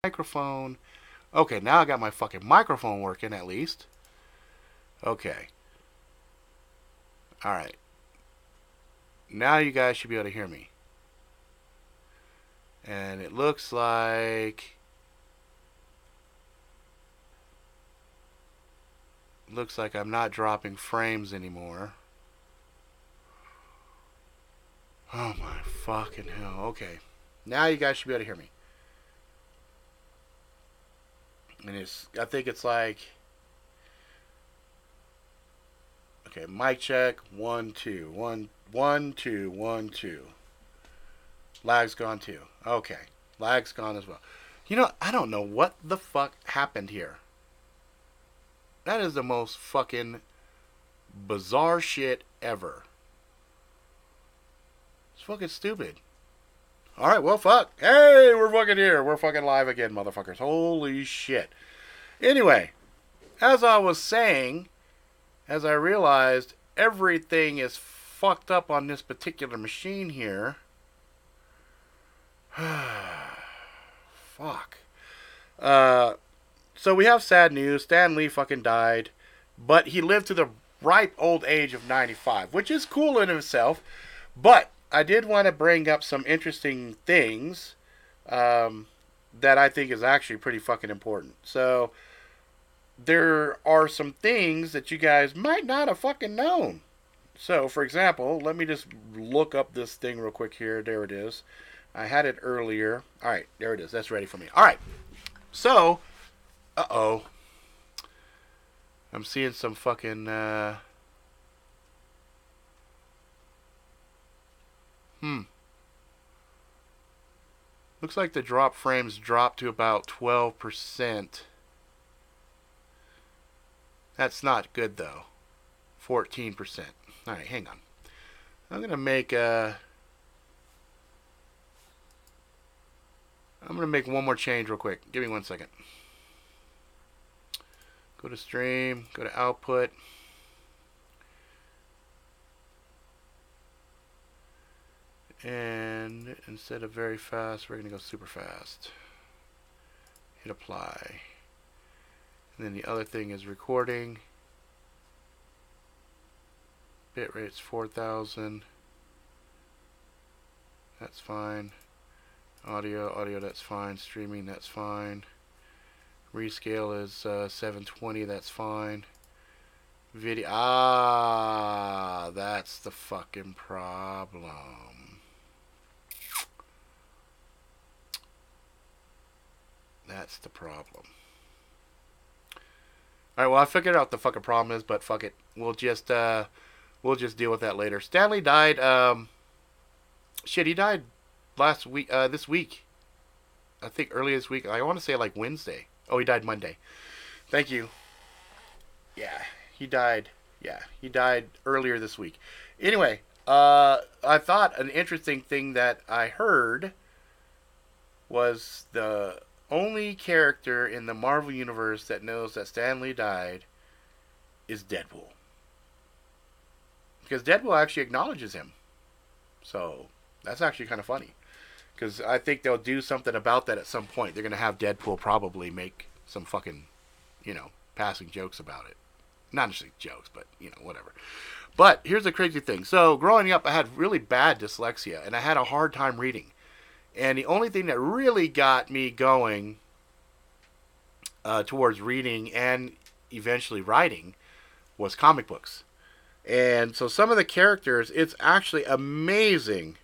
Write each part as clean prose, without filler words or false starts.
microphone. Okay, now I got my fucking microphone working at least. Okay. Alright. Now you guys should be able to hear me. And it looks like... Looks like I'm not dropping frames anymore. Oh my fucking hell. Okay. Now you guys should be able to hear me. And I think it's like... Okay, mic check. 1, 2. 1, 1, 2, 1, 2. Lag's gone too. Okay. Lag's gone as well. You know, I don't know what the fuck happened here. That is the most fucking bizarre shit ever. It's fucking stupid. Alright, well, fuck. Hey, we're fucking here. We're fucking live again, motherfuckers. Holy shit. Anyway, as I was saying, as I realized everything is fucked up on this particular machine here. Fuck. So we have sad news. Stan Lee fucking died. But he lived to the ripe old age of 95, which is cool in itself. But I did want to bring up some interesting things that I think is actually pretty fucking important. So there are some things that you guys might not have fucking known. So, for example, let me just look up this thing real quick here. There it is. I had it earlier. All right, there it is. That's ready for me. All right. So, uh-oh. I'm seeing some fucking, Looks like the drop frames dropped to about 12%. That's not good, though. 14%. All right, hang on. I'm going to make one more change real quick. Give me 1 second. Go to stream, go to output. And instead of very fast, we're going to go super fast. Hit apply. And then the other thing is recording. Bitrate's 4,000. That's fine. Audio, that's fine. Streaming, that's fine. Rescale is 720, that's fine. Video, that's the fucking problem. That's the problem. Alright, well, I figured out the fucking problem is, but fuck it. We'll just deal with that later. Stanley died, shit, he died last week, this week. I think early this week. I want to say like Wednesday. Oh, he died Monday. Thank you. Yeah, he died. Yeah, he died earlier this week. Anyway, I thought an interesting thing that I heard was the only character in the Marvel Universe that knows that Stan Lee died is Deadpool. Because Deadpool actually acknowledges him. So, that's actually kind of funny. Because I think they'll do something about that at some point. They're going to have Deadpool probably make some fucking, passing jokes about it. Not necessarily jokes, but, whatever. But here's the crazy thing. So, growing up, I had really bad dyslexia, and I had a hard time reading. And the only thing that really got me going towards reading and eventually writing was comic books. And so some of the characters, it's actually amazing.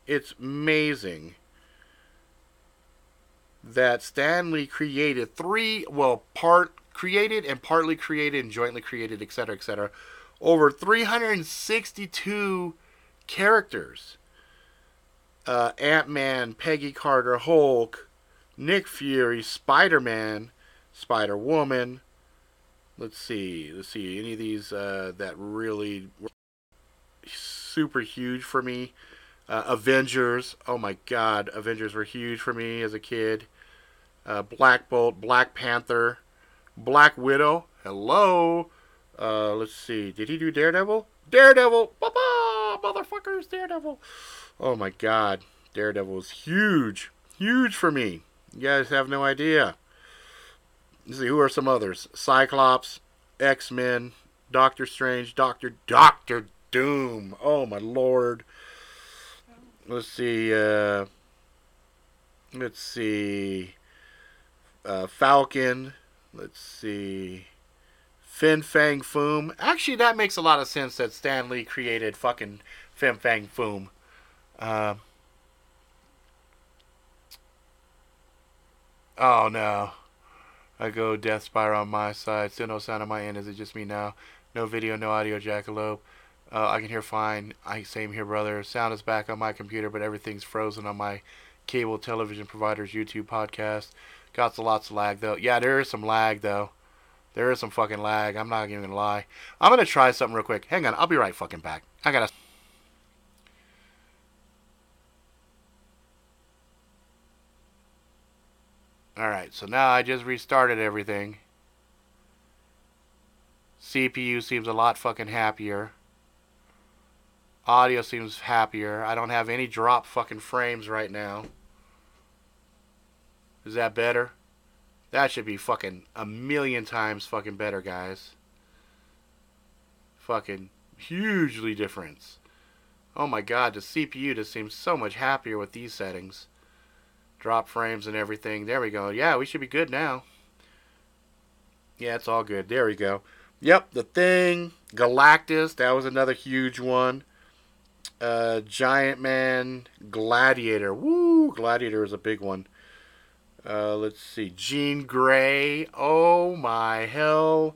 It's amazing that Stan Lee created created and partly created and jointly created, etc., over 362 characters. Ant-Man, Peggy Carter, Hulk, Nick Fury, Spider-Man, Spider-Woman. Let's see. Any of these that really were super huge for me. Avengers. Oh my God, Avengers were huge for me as a kid. Black Bolt, Black Panther, Black Widow. Hello. Let's see. Did he do Daredevil? Daredevil. Ba-ba! Motherfuckers, Daredevil. Oh my God. Daredevil was huge. Huge for me. You guys have no idea. Let's see, who are some others? Cyclops, X-Men, Doctor Strange, Doctor Doom. Oh my lord. Let's see. Let's see. Falcon. Let's see. Fin Fang Foom. Actually, that makes a lot of sense that Stan Lee created fucking Fin Fang Foom. Oh no. I go Death Spiral on my side. Still no sound on my end. Is it just me now? No video, no audio, Jackalope. I can hear fine. Same here, brother. Sound is back on my computer, but everything's frozen on my cable television provider's YouTube podcast. Got lots of lag, though. Yeah, there is some lag, though. There is some fucking lag. I'm not even gonna lie. I'm gonna try something real quick. Hang on. I'll be right fucking back. I gotta... Alright, so now I just restarted everything. CPU seems a lot fucking happier. Audio seems happier. I don't have any drop fucking frames right now. Is that better? That should be fucking a million times fucking better, guys. Fucking hugely different. Oh my god, the CPU just seems so much happier with these settings. Drop frames and everything. There we go. Yeah, we should be good now. Yeah, it's all good. There we go. Yep, The Thing, Galactus, that was another huge one. Giant Man, Gladiator. Woo, Gladiator is a big one. Let's see. Jean Grey. Oh my hell.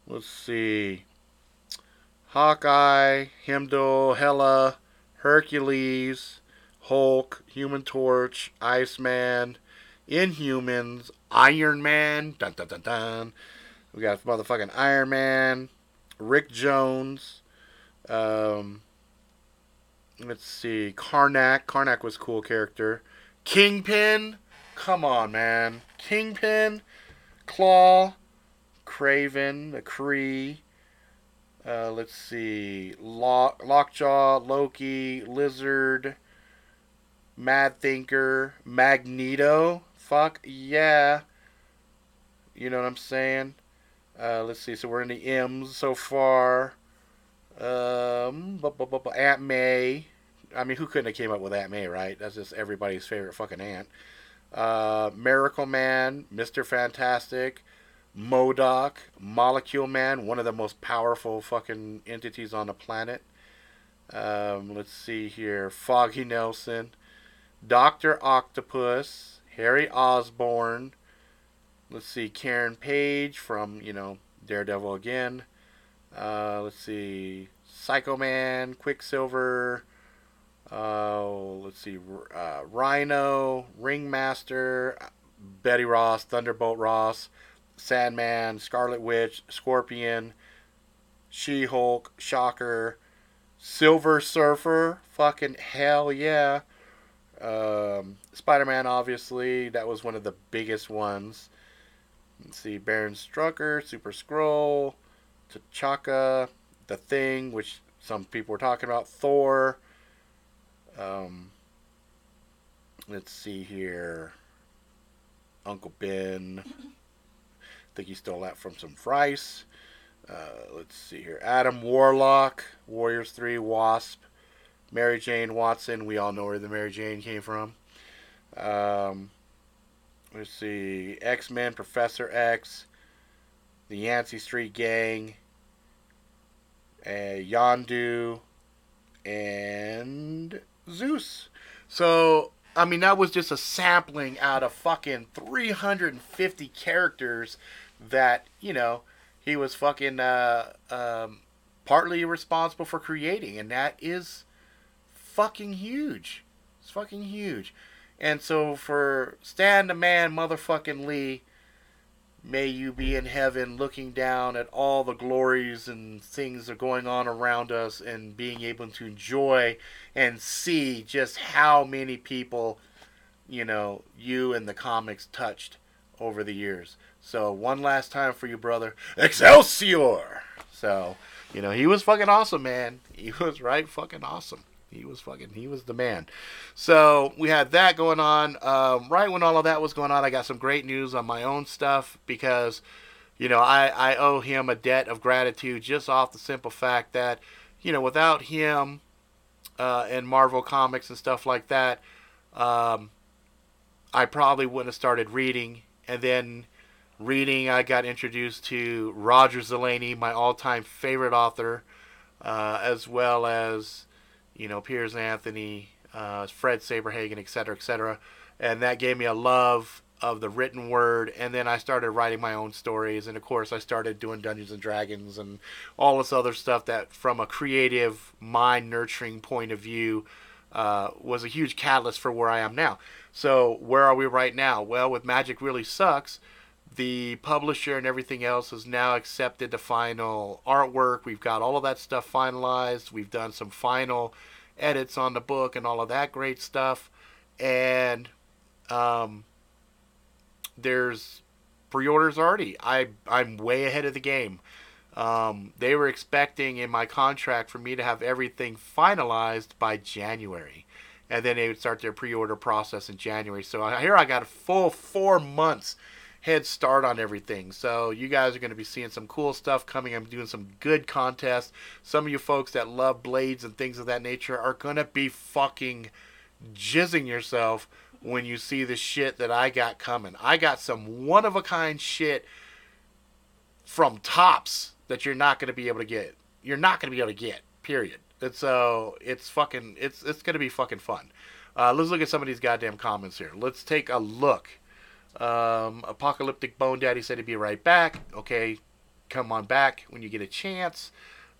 Let's see. Hawkeye, Heimdall, Hela, Hercules, Hulk, Human Torch, Iceman, Inhumans, Iron Man. Dun dun dun dun. We got motherfucking Iron Man, Rick Jones. Let's see. Karnak. Karnak was a cool character. Kingpin. Come on, man. Kingpin. Claw. Craven. The Kree. Let's see. Lockjaw. Loki. Lizard. Mad Thinker. Magneto. Fuck yeah. You know what I'm saying? Let's see. So we're in the M's so far. Aunt May. I mean, who couldn't have came up with Aunt May, right? That's just everybody's favorite fucking aunt. Miracle Man, Mr. Fantastic, MODOK, Molecule Man, one of the most powerful fucking entities on the planet. Let's see here. Foggy Nelson, Dr. Octopus, Harry Osborn. Let's see. Karen Page from, Daredevil again. Let's see. Psycho Man, Quicksilver. Let's see. Rhino, Ringmaster, Betty Ross, Thunderbolt Ross, Sandman, Scarlet Witch, Scorpion, She-Hulk, Shocker, Silver Surfer. Fucking hell yeah. Spider-Man, obviously. That was one of the biggest ones. Let's see. Baron Strucker, Super Skrull, T'Chaka, The Thing, which some people were talking about, Thor. Let's see here. Uncle Ben. I think he stole that from some Rice. Let's see here. Adam Warlock, Warriors 3, Wasp, Mary Jane Watson. We all know where the Mary Jane came from. Let's see. X-Men, Professor X, the Yancey Street Gang, Yondu, and Zeus. So, I mean, that was just a sampling out of fucking 350 characters that, he was fucking partly responsible for creating. And that is fucking huge. It's fucking huge. And so for Stan the Man motherfucking Lee, may you be in heaven looking down at all the glories and things that are going on around us and being able to enjoy and see just how many people, you and the comics touched over the years. So one last time for you, brother. Excelsior! So, he was fucking awesome, man. He was right fucking awesome. He was the man. So we had that going on. Right when all of that was going on, I got some great news on my own stuff because, I owe him a debt of gratitude just off the simple fact that, without him and Marvel Comics and stuff like that, I probably wouldn't have started reading. And then reading, I got introduced to Roger Zelazny, my all-time favorite author, as well as, Piers Anthony, Fred Saberhagen, etc., etc. And that gave me a love of the written word. And then I started writing my own stories. And, of course, I started doing Dungeons & Dragons and all this other stuff that, from a creative, mind-nurturing point of view, was a huge catalyst for where I am now. So where are we right now? Well, with Magic Really Sucks, the publisher and everything else has now accepted the final artwork. We've got all of that stuff finalized. We've done some final edits on the book and all of that great stuff. And there's pre-orders already. I'm way ahead of the game. They were expecting in my contract for me to have everything finalized by January. And then they would start their pre-order process in January. So here I got a full 4 months head start on everything. So you guys are going to be seeing some cool stuff coming. I'm doing some good contests. Some of you folks that love blades and things of that nature are going to be fucking jizzing yourself when you see the shit that I got coming. I got some one-of-a-kind shit from Topps that you're not going to be able to get. You're not going to be able to get, period. It's going to be fucking fun. Let's look at some of these goddamn comments here. Let's take a look. Apocalyptic Bone Daddy said he'd be right back. Okay, come on back when you get a chance.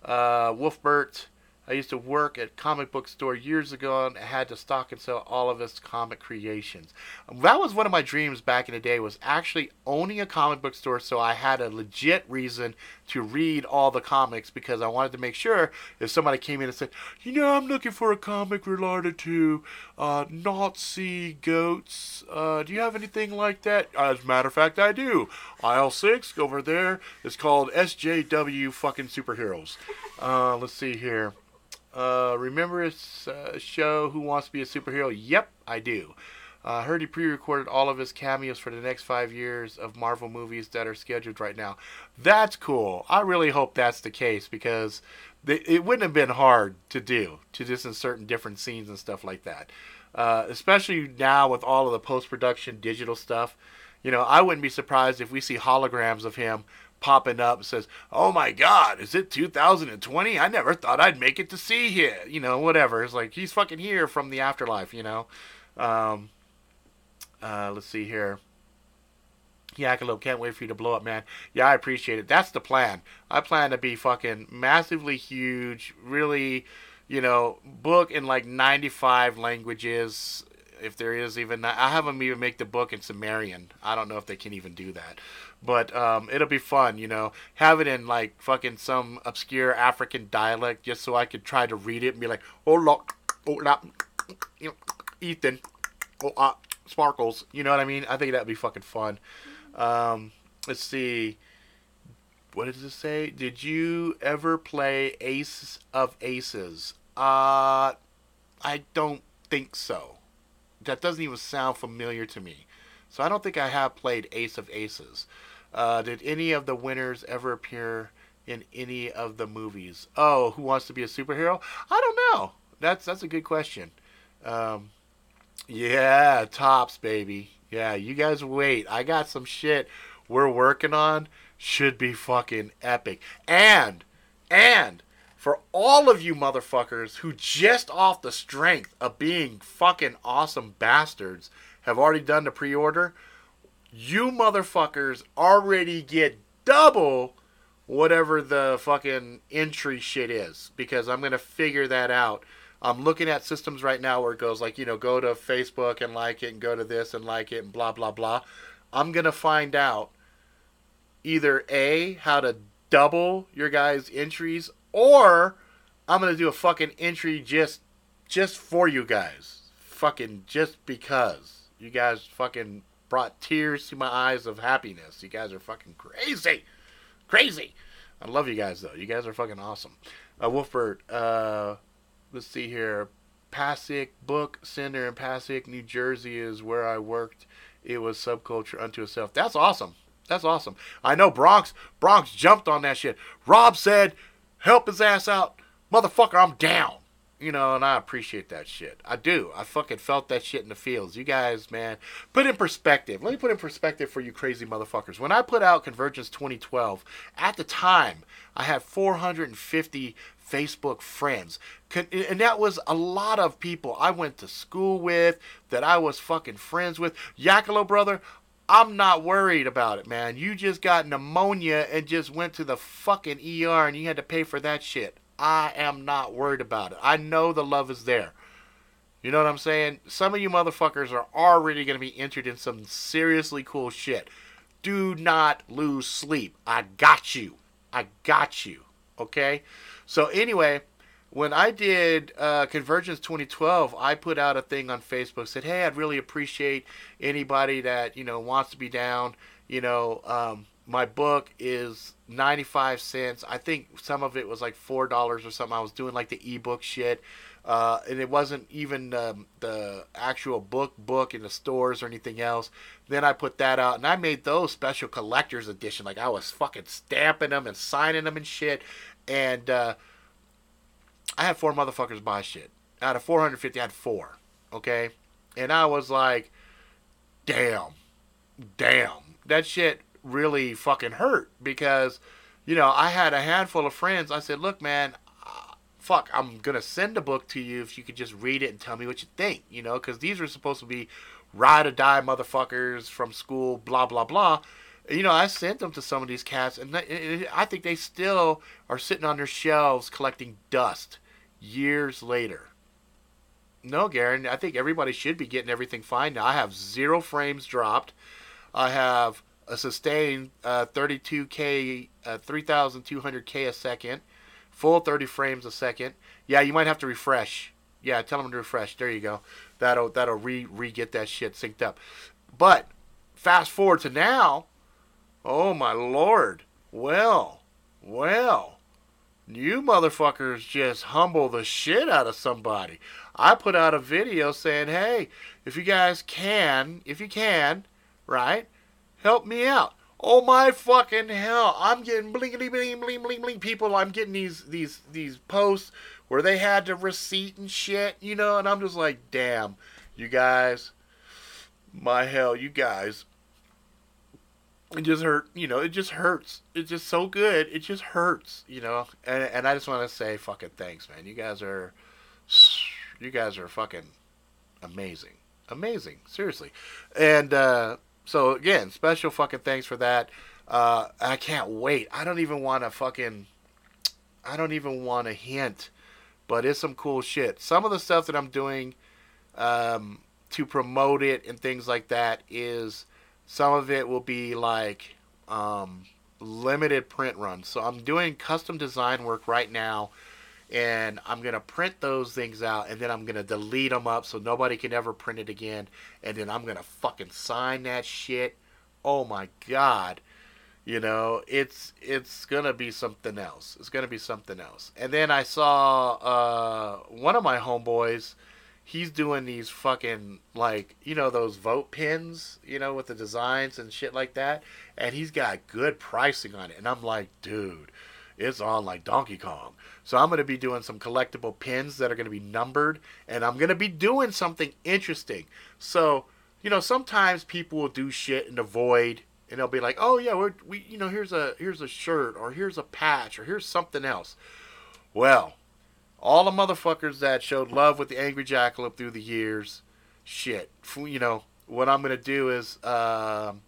Wolfbert, I used to work at a comic book store years ago and had to stock and sell all of his comic creations. That was one of my dreams back in the day, was actually owning a comic book store, so I had a legit reason to read all the comics, because I wanted to make sure if somebody came in and said, I'm looking for a comic related to Nazi goats. Do you have anything like that? As a matter of fact, I do. Aisle 6 over there is called SJW fucking superheroes. Let's see here. Remember his show, Who Wants to Be a Superhero? Yep, I do. Heard he pre-recorded all of his cameos for the next 5 years of Marvel movies that are scheduled right now. That's cool. I really hope that's the case, because it wouldn't have been hard to do, to just insert in different scenes and stuff like that. Especially now with all of the post-production digital stuff. I wouldn't be surprised if we see holograms of him popping up and says, "Oh my God, is it 2020? I never thought I'd make it to see here." Whatever. It's like he's fucking here from the afterlife. Let's see here. Yakalope, can't wait for you to blow up, man. Yeah, I appreciate it. That's the plan. I plan to be fucking massively huge, really, book in like 95 languages. If there is even that. I have them even make the book in Sumerian. I don't know if they can even do that. But it'll be fun, have it in like fucking some obscure African dialect, just so I could try to read it and be like, "Hola, hola, Ethan, Sparkles." You know what I mean? I think that'd be fucking fun. Let's see. What does it say? Did you ever play Ace of Aces? I don't think so. That doesn't even sound familiar to me. So I don't think I have played Ace of Aces. Did any of the winners ever appear in any of the movies? Oh, Who Wants to Be a Superhero? I don't know. That's a good question. Yeah, Topps, baby. Yeah, you guys wait. I got some shit we're working on. Should be fucking epic. And for all of you motherfuckers who just off the strength of being fucking awesome bastards have already done the pre-order, you motherfuckers already get double whatever the fucking entry shit is, because I'm going to figure that out. I'm looking at systems right now where it goes like, go to Facebook and like it, and go to this and like it, and blah, blah, blah. I'm going to find out either A, how to double your guys' entries, or I'm going to do a fucking entry just for you guys. Fucking just because. You guys fucking brought tears to my eyes of happiness. You guys are fucking crazy. Crazy. I love you guys, though. You guys are fucking awesome. Wolfbird, let's see here. Passaic Book Center in Passaic, New Jersey is where I worked. It was Subculture Unto Itself. That's awesome. That's awesome. I know Bronx jumped on that shit. Rob said, help his ass out. Motherfucker, I'm down. You know, and I appreciate that shit. I do. I fucking felt that shit in the fields. You guys, man, put in perspective. Let me put in perspective for you crazy motherfuckers. When I put out Convergence 2012, at the time, I had 450 Facebook friends. And that was a lot of people I went to school with, that I was fucking friends with. Yakalo, brother, I'm not worried about it, man. You just got pneumonia and just went to the fucking ER and you had to pay for that shit. I am not worried about it. I know the love is there. You know what I'm saying? Some of you motherfuckers are already going to be entered in some seriously cool shit. Do not lose sleep. I got you. I got you. Okay? So anyway, when I did Convergence 2012, I put out a thing on Facebook, said, hey, I'd really appreciate anybody that, you know, wants to be down. You know, my book is 95 cents. I think some of it was like $4 or something. I was doing like the ebook shit. And it wasn't even the actual book in the stores or anything else. Then I put that out, and I made those special collector's edition. Like, I was fucking stamping them and signing them and shit. And I had 4 motherfuckers buy shit. Out of 450, I had 4. Okay? And I was like, damn. That shit really fucking hurt because, you know, I had a handful of friends. I said, look, man, fuck, I'm going to send a book to you if you could just read it and tell me what you think, you know, because these are supposed to be ride or die motherfuckers from school, blah, blah, blah. You know, I sent them to some of these cats, and I think they still are sitting on their shelves collecting dust years later. No, Garen, I think everybody should be getting everything fine now. I have 0 frames dropped. I have a sustained 32K, 3,200K a second, full 30 frames a second. Yeah, you might have to refresh. Yeah, tell them to refresh. There you go. That'll re-get that shit synced up. But fast forward to now. Oh my lord. Well. You motherfuckers just humble the shit out of somebody. I put out a video saying, hey, if you can, right? Help me out. Oh my fucking hell. I'm getting bling people. I'm getting these posts where they had the receipt and shit, you know, and I'm just like, damn, you guys, my hell, you guys. It just hurt, you know, it just hurts. It's just so good. It just hurts, you know. And I just want to say fucking thanks, man. You guys are fucking amazing. Amazing. Seriously. And, so again, special fucking thanks for that. I can't wait. I don't even want to hint, but it's some cool shit. Some of the stuff that I'm doing to promote it and things like that is, some of it will be like limited print runs. So I'm doing custom design work right now, and I'm going to print those things out, and then I'm going to delete them up so nobody can ever print it again, and then I'm going to fucking sign that shit. Oh my god. You know, it's going to be something else. It's going to be something else. And then I saw one of my homeboys, he's doing these fucking, like, you know, those vote pins, you know, with the designs and shit like that, and he's got good pricing on it, and I'm like, dude, it's on like Donkey Kong. So I'm going to be doing some collectible pins that are going to be numbered, and I'm going to be doing something interesting. So, you know, sometimes people will do shit in the void, and they'll be like, oh yeah, we you know, here's a shirt, or here's a patch, or here's something else. Well, all the motherfuckers that showed love with the Angry Jackalope through the years, shit, you know, what I'm going to do is, I'm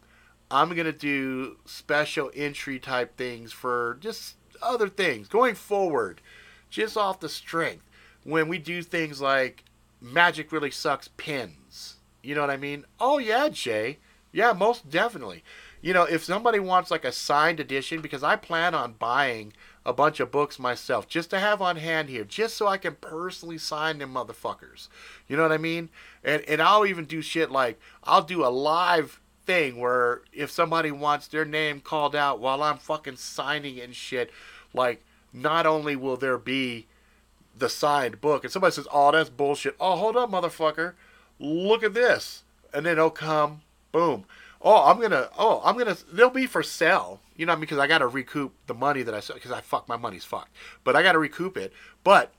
going to do special entry type things for just other things going forward, just off the strength. When we do things like Magic Really Sucks pins, you know what I mean? Oh yeah, Jay. Yeah, most definitely. You know, if somebody wants like a signed edition, because I plan on buying a bunch of books myself just to have on hand here, just so I can personally sign them motherfuckers. You know what I mean? And I'll even do shit like, I'll do a live thing where if somebody wants their name called out while I'm fucking signing and shit, like, not only will there be the signed book, and somebody says, "Oh, that's bullshit." Oh, hold up, motherfucker. Look at this. And then it'll come, boom. They'll be for sale. You know, because I got to recoup the money that because my money's fucked. But I got to recoup it. But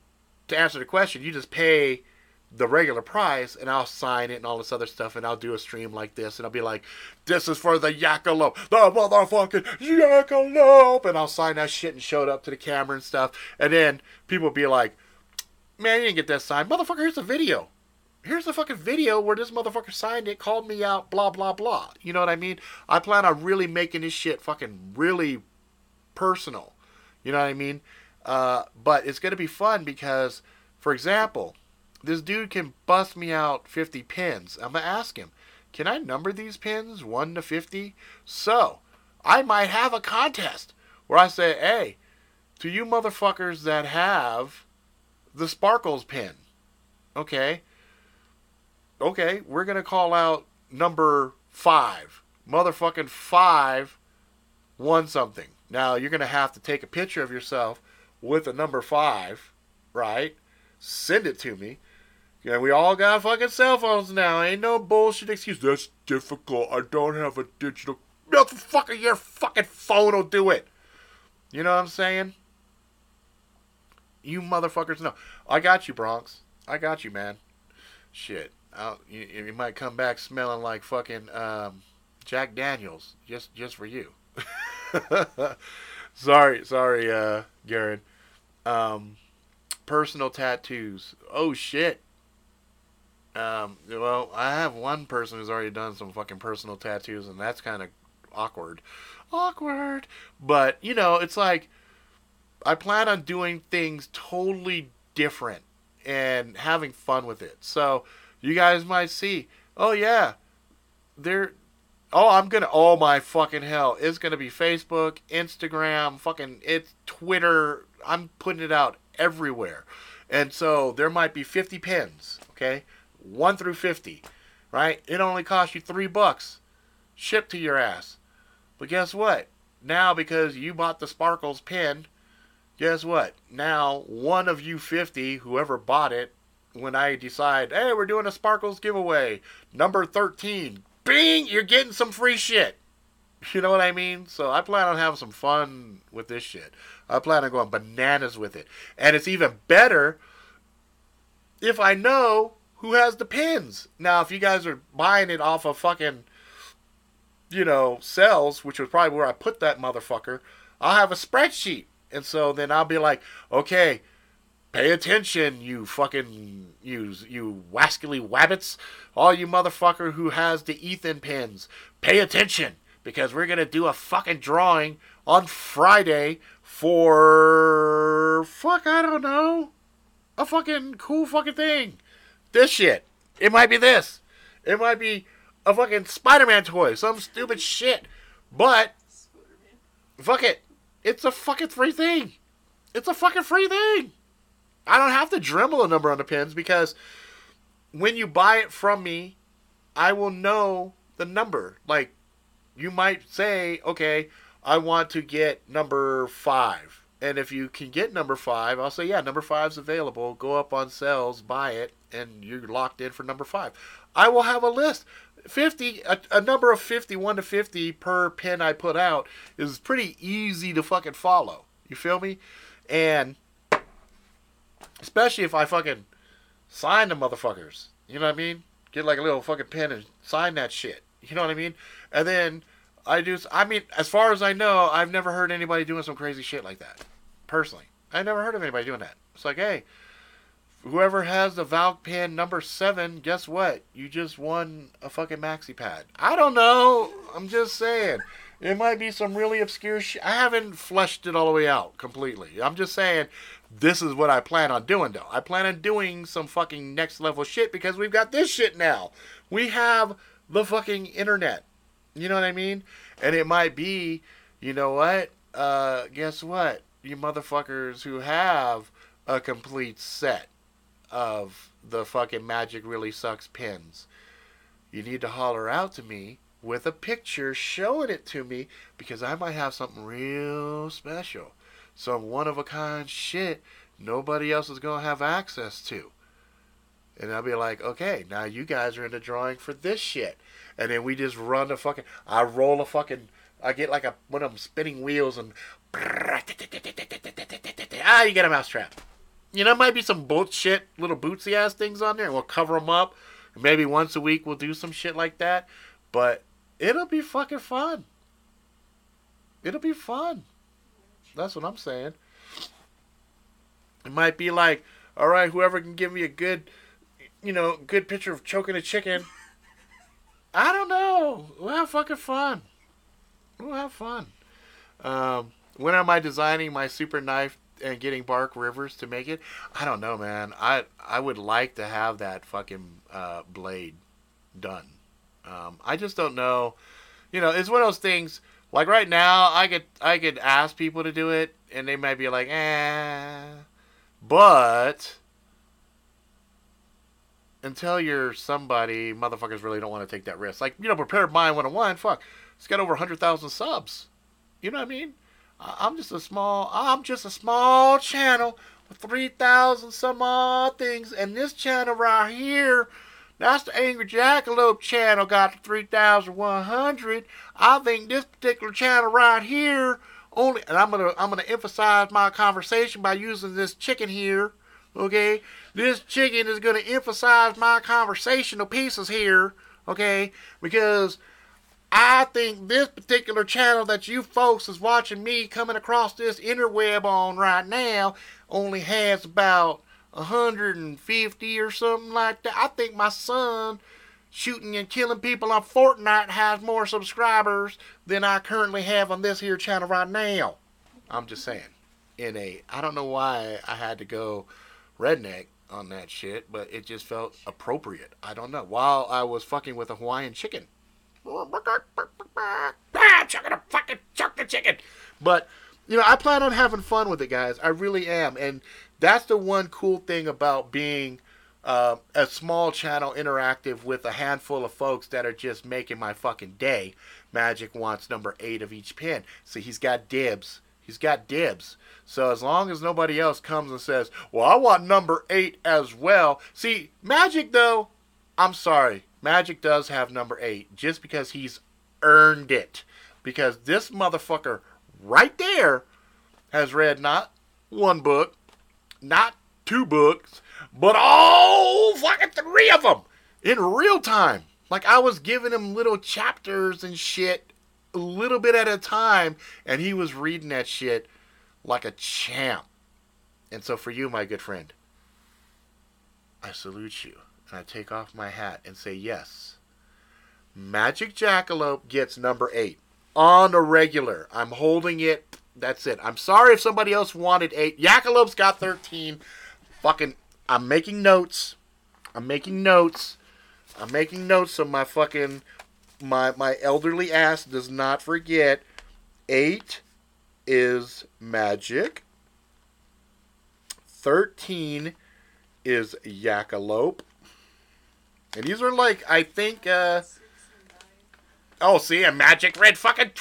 to answer the question, you just pay the regular price, and I'll sign it and all this other stuff, and I'll do a stream like this, and I'll be like, "This is for the Jackalope, the motherfucking Jackalope," and I'll sign that shit and show it up to the camera and stuff, and then people will be like, "Man, you didn't get that signed. Motherfucker, here's a video. Here's the fucking video where this motherfucker signed it, called me out, blah, blah, blah." You know what I mean? I plan on really making this shit fucking really personal. You know what I mean? But it's going to be fun because, for example, this dude can bust me out 50 pins. I'm going to ask him, can I number these pins 1 to 50? So, I might have a contest where I say, "Hey, to you motherfuckers that have the Sparkles pin, okay, we're going to call out number 5. Motherfucking 5 won something." Now, you're going to have to take a picture of yourself with a number 5, right? Send it to me. Yeah, we all got fucking cell phones now. Ain't no bullshit excuse. "That's difficult. I don't have a digital." Motherfucker, your fucking phone will do it. You know what I'm saying? You motherfuckers know. I got you, Bronx. I got you, man. Shit. You might come back smelling like fucking Jack Daniels. Just for you. sorry, Garen. Personal tattoos. Oh, shit. Well, I have one person who's already done some fucking personal tattoos, and that's kind of awkward. But, you know, it's like, I plan on doing things totally different and having fun with it. So, you guys might see, oh yeah, oh my fucking hell, it's gonna be Facebook, Instagram, it's Twitter. I'm putting it out everywhere. And so, there might be 50 pins, okay? 1 through 50, right? It only costs you $3 shipped to your ass. But guess what? Now, because you bought the Sparkles pin, guess what? Now, one of you 50, whoever bought it, when I decide, "Hey, we're doing a Sparkles giveaway, number 13, bing, you're getting some free shit." You know what I mean? So I plan on having some fun with this shit. I plan on going bananas with it. And it's even better if I know who has the pins. Now, if you guys are buying it off of fucking, sales, which was probably where I put that motherfucker, I'll have a spreadsheet. And so then I'll be like, "Okay, pay attention, you fucking, you wascally wabbits. All you motherfucker who has the Ethan pins, pay attention. Because we're going to do a fucking drawing on Friday for, I don't know, a fucking cool fucking thing. This shit. It might be this. It might be a fucking Spider-Man toy. Some stupid shit. But, fuck it. It's a fucking free thing. It's a fucking free thing. I don't have to dremel a number on the pins because when you buy it from me, I will know the number. Like, you might say, "Okay, I want to get number 5. And if you can get number 5, I'll say, "Yeah, number 5's available. Go up on sales, buy it, and you're locked in for number 5. I will have a list. 50, a number of 50, 1 to 50 per pin I put out is pretty easy to fucking follow. You feel me? And especially if I fucking sign the motherfuckers. You know what I mean? Get like a little fucking pen and sign that shit. You know what I mean? And then as far as I know, I've never heard anybody doing some crazy shit like that. Personally. I never heard of anybody doing that. It's like, hey, whoever has the Valk pin number 7, guess what? You just won a fucking maxi pad. I don't know. I'm just saying. It might be some really obscure shit. I haven't fleshed it all the way out completely. I'm just saying, this is what I plan on doing, though. I plan on doing some fucking next level shit because we've got this shit now. We have the fucking internet. You know what I mean? And it might be, you know what? Guess what? You motherfuckers who have a complete set of the fucking Magic Really Sucks pins, you need to holler out to me with a picture showing it to me because I might have something real special. Some one-of-a-kind shit nobody else is going to have access to. And I'll be like, okay, now you guys are in the drawing for this shit. And then we just run the fucking, I roll a fucking, I get like one of them spinning wheels and, you get a mousetrap. You know, might be some bullshit little bootsy ass things on there, and we'll cover them up. Maybe once a week we'll do some shit like that. But it'll be fucking fun. It'll be fun. That's what I'm saying. It might be like, all right, whoever can give me a good, good picture of choking a chicken. I don't know. We'll have fucking fun. We'll have fun. When am I designing my super knife and getting Bark Rivers to make it? I don't know, man. I would like to have that fucking blade done. I just don't know. It's one of those things. Like right now, I could ask people to do it, and they might be like, but until you're somebody, motherfuckers really don't want to take that risk. Like, Prepared Mind 101, fuck, it's got over 100,000 subs. You know what I mean? I'm just a small channel with 3,000 some odd things, and this channel right here, that's the Angry Jackalope channel, got 3,100. I think this particular channel right here only, and I'm gonna emphasize my conversation by using this chicken here. Okay, this chicken is gonna emphasize my conversational pieces here. Okay, because I think this particular channel that you folks is watching me coming across this interweb on right now only has about 150 or something like that. I think my son shooting and killing people on Fortnite has more subscribers than I currently have on this here channel right now. I'm just saying. I don't know why I had to go redneck on that shit, but it just felt appropriate. I don't know. While I was fucking with a Hawaiian chicken. Chuck the chicken. But, I plan on having fun with it, guys. I really am. And that's the one cool thing about being a small channel interactive with a handful of folks that are just making my fucking day. Magic wants number 8 of each pin. So he's got dibs. So as long as nobody else comes and says, well, I want number 8 as well. See, Magic, though, I'm sorry. Magic does have number 8 just because he's earned it. Because this motherfucker right there has read not one book, not 2 books, but all fucking 3 of them in real time. Like, I was giving him little chapters and shit a little bit at a time, and he was reading that shit like a champ. And so for you, my good friend, I salute you. And I take off my hat and say, yes, Magic Jackalope gets number 8 on a regular. I'm holding it. That's it. I'm sorry if somebody else wanted 8. Jackalope's got 13. Fucking, I'm making notes. So my fucking, my elderly ass does not forget. 8 is Magic. 13 is Jackalope. And these are like, I think, oh, see, a Magic read fucking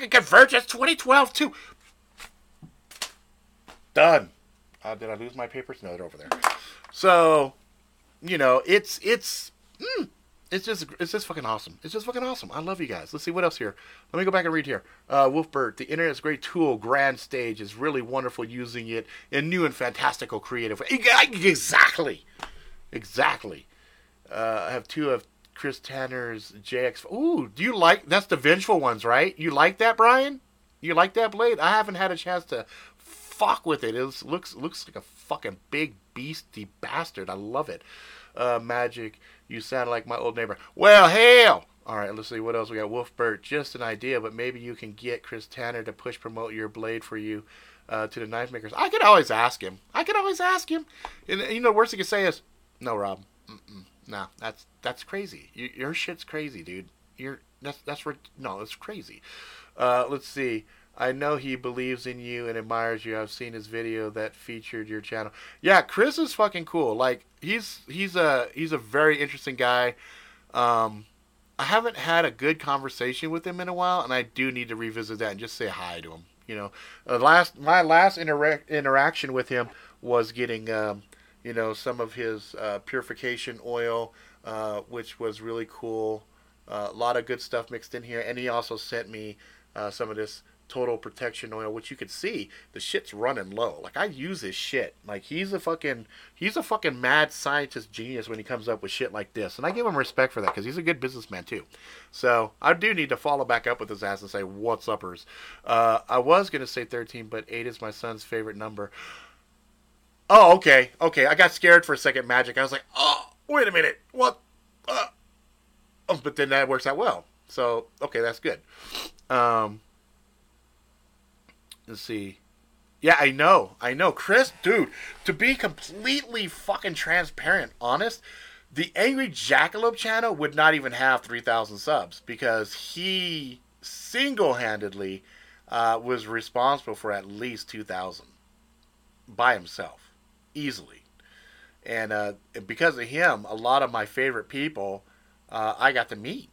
Convergence 2012 too. Done. Did I lose my papers? No, they're over there. So, it's just fucking awesome. It's just fucking awesome. I love you guys. Let's see what else here. Let me go back and read here. Wolfbird, the internet's a great tool. Grand Stage is really wonderful using it in new and fantastical creative ways. Exactly. I have 2 of Chris Tanner's JX. Ooh, do you like, that's the Vengeful ones, right? You like that, Brian? You like that blade? I haven't had a chance to fuck with it. It looks like a fucking big beastie bastard. I love it. Magic, you sound like my old neighbor. Well, hell! Alright, let's see what else we got. Wolfbird, just an idea, but maybe you can get Chris Tanner to push promote your blade for you to the knife makers. I could always ask him. And the worst he could say is, no, Rob. No, that's crazy. Your shit's crazy, dude. It's crazy. Let's see. I know he believes in you and admires you. I've seen his video that featured your channel. Yeah, Chris is fucking cool. Like, he's a very interesting guy. I haven't had a good conversation with him in a while, and I do need to revisit that and just say hi to him. You know, my last interaction with him was getting some of his purification oil, which was really cool. A lot of good stuff mixed in here, and he also sent me some of this total protection oil, which you could see the shit's running low. Like I use this shit. Like he's a fucking mad scientist genius when he comes up with shit like this, and I give him respect for that because he's a good businessman too. So I do need to follow back up with his ass and say what's uppers. I was gonna say 13, but 8 is my son's favorite number. Oh, okay, okay. I got scared for a second, Magic. I was like, oh, wait a minute, what? But then that works out well. So okay, that's good. Um, let's see. Yeah, I know, Chris, dude. To be completely fucking transparent, honest, the Angry Jackalope channel would not even have 3,000 subs because he single-handedly was responsible for at least 2,000 by himself, easily. And because of him, a lot of my favorite people I got to meet.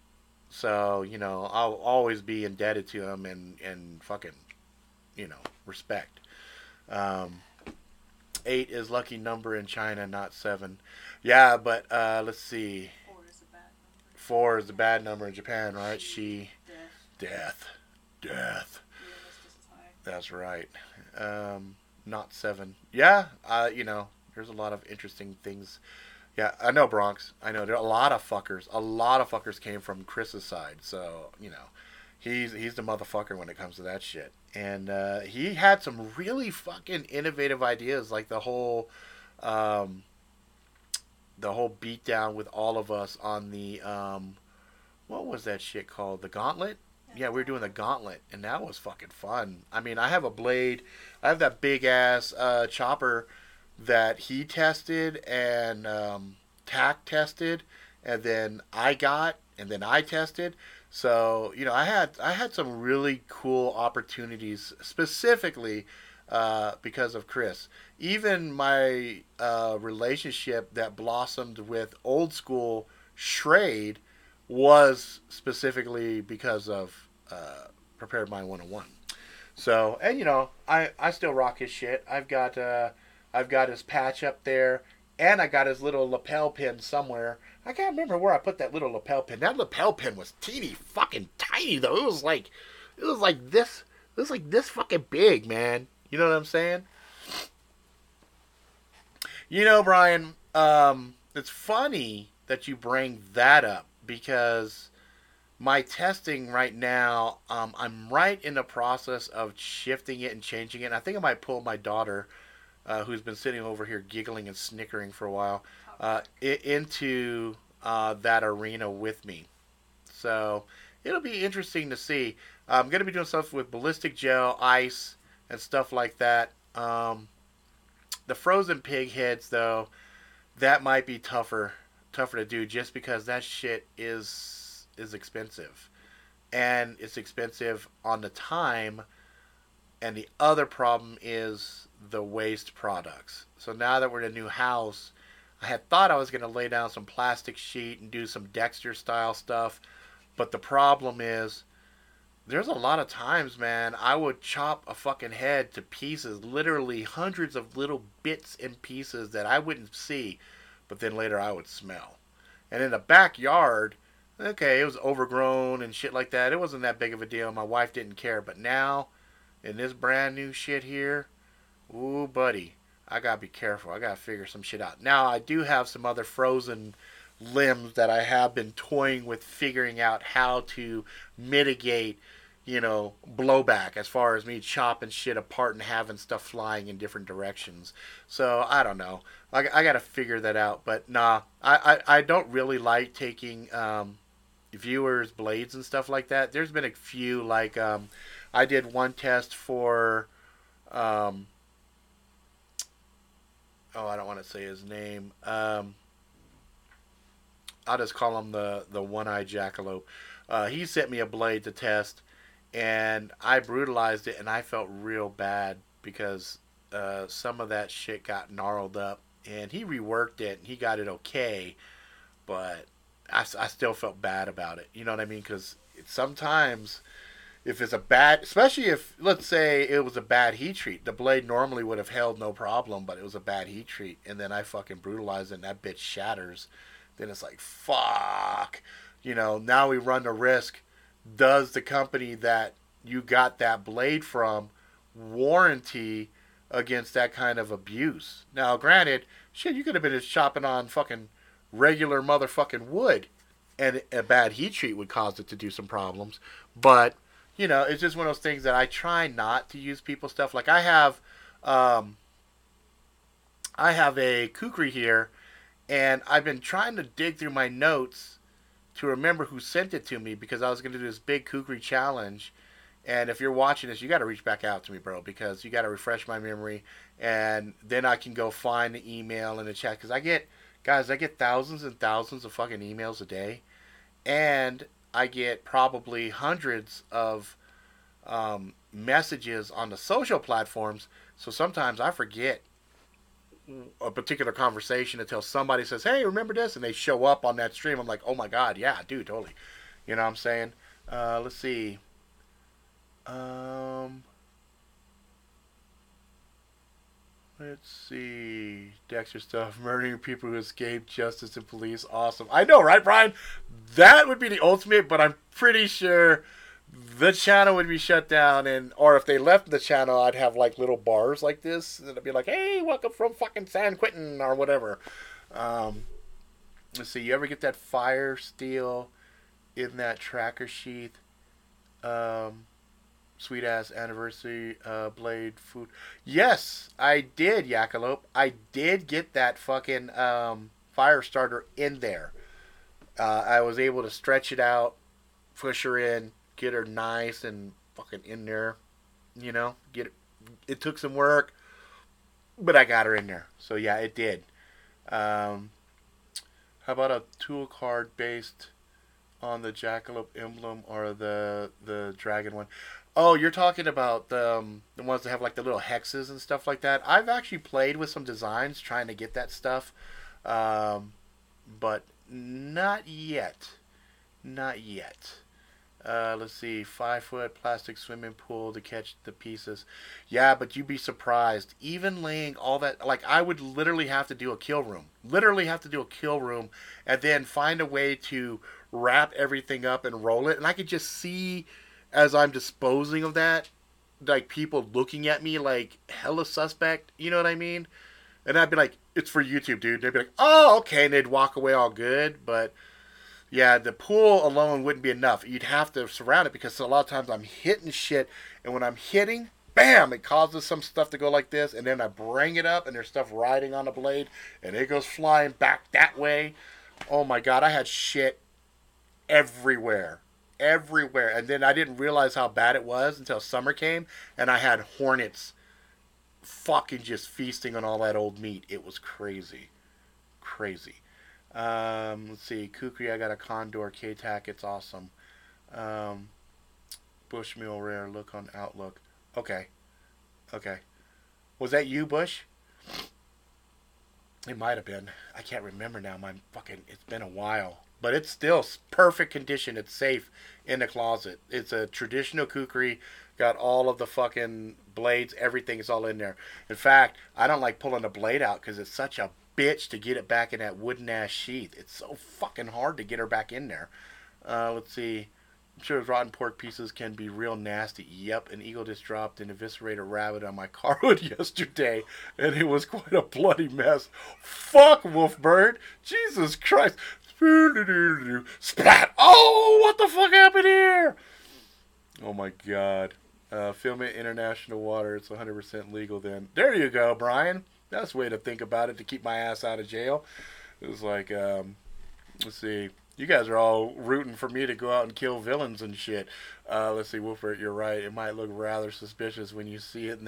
So I'll always be indebted to him and fucking respect. Um, 8 is lucky number in China, not 7. Yeah, but let's see. 4 is the bad number in Japan, right? Death, death. That's right. Not 7. Yeah, there's a lot of interesting things. Yeah, I know Bronx. I know there are a lot of fuckers. A lot of fuckers came from Chris's side. So he's the motherfucker when it comes to that shit. And he had some really fucking innovative ideas, like the whole beatdown with all of us on the what was that shit called? The Gauntlet. Yeah, we were doing the Gauntlet, and that was fucking fun. I mean, I have a blade. I have that big ass chopper that he tested and Tack tested, and then I tested. So I had some really cool opportunities specifically because of Chris. Even my relationship that blossomed with old school Shrade was specifically because of Prepared Mind 101. So, and I still rock his shit. I've got his patch up there, and I got his little lapel pin somewhere. I can't remember where I put that little lapel pin. That lapel pin was teeny fucking tiny though. It was like this. It was like this fucking big, man. You know what I'm saying? Brian. It's funny that you bring that up because my testing right now, I'm right in the process of shifting it and changing it. And I think I might pull my daughter, who's been sitting over here giggling and snickering for a while, into that arena with me. So it'll be interesting to see. I'm going to be doing stuff with ballistic gel, ice, and stuff like that. The frozen pig heads, though, that might be tougher to do just because that shit is expensive, and it's expensive on the time. And the other problem is the waste products. So now that we're in a new house, I had thought I was going to lay down some plastic sheet and do some Dexter style stuff. But the problem is, there's a lot of times, man, I would chop a fucking head to pieces, literally hundreds of little bits and pieces that I wouldn't see, but then later I would smell. And in the backyard, okay, it was overgrown and shit like that. It wasn't that big of a deal. My wife didn't care. But now, in this brand new shit here, ooh, buddy, I gotta be careful. I gotta figure some shit out. Now, I do have some other frozen limbs that I have been toying with figuring out how to mitigate, blowback as far as me chopping shit apart and having stuff flying in different directions. So, I don't know. I gotta figure that out. But nah, I don't really like taking viewers' blades and stuff like that. There's been a few, like, I did one test for, um, oh, I don't want to say his name. I'll just call him the one-eyed jackalope. He sent me a blade to test, and I brutalized it, and I felt real bad because some of that shit got gnarled up, and he reworked it, and he got it okay, but I still felt bad about it. You know what I mean? Because sometimes If it's a bad, especially if, let's say it was a bad heat treat, the blade normally would have held no problem, but it was a bad heat treat, and then I fucking brutalize it and that bitch shatters, then it's like, fuck. Now we run the risk. Does the company that you got that blade from warranty against that kind of abuse? Now, granted, shit, you could have been just chopping on fucking regular motherfucking wood, and a bad heat treat would cause it to do some problems. But it's just one of those things that I try not to use people's stuff. Like um, I have a kukri here, and I've been trying to dig through my notes to remember who sent it to me because I was going to do this big kukri challenge. And if you're watching this, you got to reach back out to me, bro, because you got to refresh my memory, and then I can go find the email and the chat. Because I get thousands and thousands of fucking emails a day, and I get probably hundreds of messages on the social platforms. So sometimes I forget a particular conversation until somebody says, "Hey, remember this?" and they show up on that stream. I'm like, "Oh my god, yeah, dude, totally." You know what I'm saying? Let's see. Let's see. Dexter stuff. Murdering people who escape justice and police. Awesome. I know, right, Brian? That would be the ultimate, but I'm pretty sure the channel would be shut down, or if they left the channel, I'd have like little bars like this, and it'd be like, "Hey, welcome from fucking San Quentin," or whatever. Um, let's see. You ever get that fire steel in that tracker sheath? Um, Sweet ass anniversary blade food. Yes, I did, Yakalope. I did get that fucking fire starter in there. I was able to stretch it out, push her in, get her nice and fucking in there. Get it. It took some work, but I got her in there. So yeah, it did. How about a tool card based on the Jackalope emblem or the dragon one? Oh, you're talking about the ones that have like the little hexes and stuff like that. I've actually played with some designs trying to get that stuff, but not yet. Not yet. Let's see, 5-foot plastic swimming pool to catch the pieces. Yeah, but you'd be surprised. Even laying all that, like I would literally have to do a kill room. Literally have to do a kill room, and then find a way to wrap everything up and roll it. And I could just see as I'm disposing of that, like people looking at me like hella suspect. You know what I mean? And I'd be like, "It's for YouTube, dude." And they'd be like, "Oh, okay," and they'd walk away all good, but. Yeah, the pool alone wouldn't be enough. You'd have to surround it because a lot of times I'm hitting shit, and when I'm hitting, bam, it causes some stuff to go like this, and then I bring it up, and there's stuff riding on the blade, and it goes flying back that way. Oh my god, I had shit everywhere. Everywhere. And then I didn't realize how bad it was until summer came, and I had hornets fucking just feasting on all that old meat. It was crazy. Crazy. Let's see. Kukri, I got a Condor K-Tac. It's awesome. Um, Bushmill Rare. Look on Outlook. Okay. Okay. Was that you, Bush? It might have been. I can't remember now. It's been a while. But it's still perfect condition. It's safe in the closet. It's a traditional kukri. Got all of the fucking blades. Everything is all in there. In fact, I don't like pulling the blade out because it's such a bitch to get it back in that wooden ass sheath. It's so fucking hard to get her back in there. Let's see. I'm sure rotten pork pieces can be real nasty. Yep, an eagle just dropped an eviscerated rabbit on my carwood yesterday, and it was quite a bloody mess. Fuck, Wolfbird. Jesus Christ. Splat. Oh, what the fuck happened here? Oh my god. Film it international water. It's 100% legal then. There you go, Brian. That's a way to think about it to keep my ass out of jail. It was like, let's see. You guys are all rooting for me to go out and kill villains and shit. Let's see, Wolfert, you're right. It might look rather suspicious when you see it in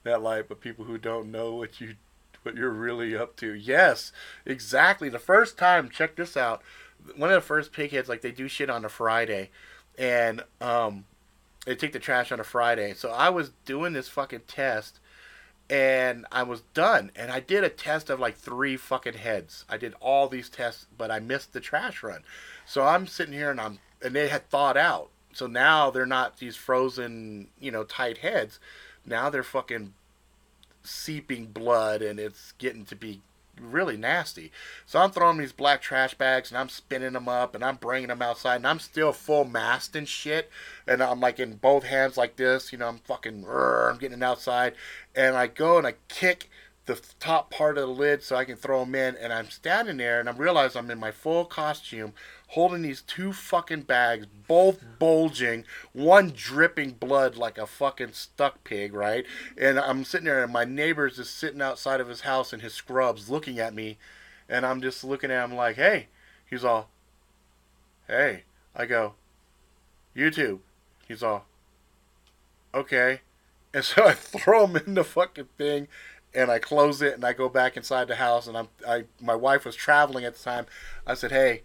that light, but people who don't know what you're really up to. Yes, exactly. The first time, check this out. One of the first pigheads, like they do shit on a Friday, and they take the trash on a Friday. So I was doing this fucking test. And I was done. And I did a test of like 3 fucking heads. I did all these tests, but I missed the trash run. So I'm sitting here and they had thawed out. So now they're not these frozen, tight heads. Now they're fucking seeping blood, and it's getting to be really nasty. So I'm throwing these black trash bags and I'm spinning them up and I'm bringing them outside and I'm still full mast and shit. And I'm like in both hands like this, I'm fucking, I'm getting it outside. And I go and I kick the top part of the lid so I can throw them in. And I'm standing there and I realize I'm in my full costume holding these two fucking bags, both bulging, one dripping blood like a fucking stuck pig, right? And I'm sitting there and my neighbor's just sitting outside of his house in his scrubs looking at me. And I'm just looking at him like, hey. He's all, hey. I go, YouTube. He's all, okay. And so I throw him in the fucking thing and I close it and I go back inside the house and my wife was traveling at the time. I said, hey,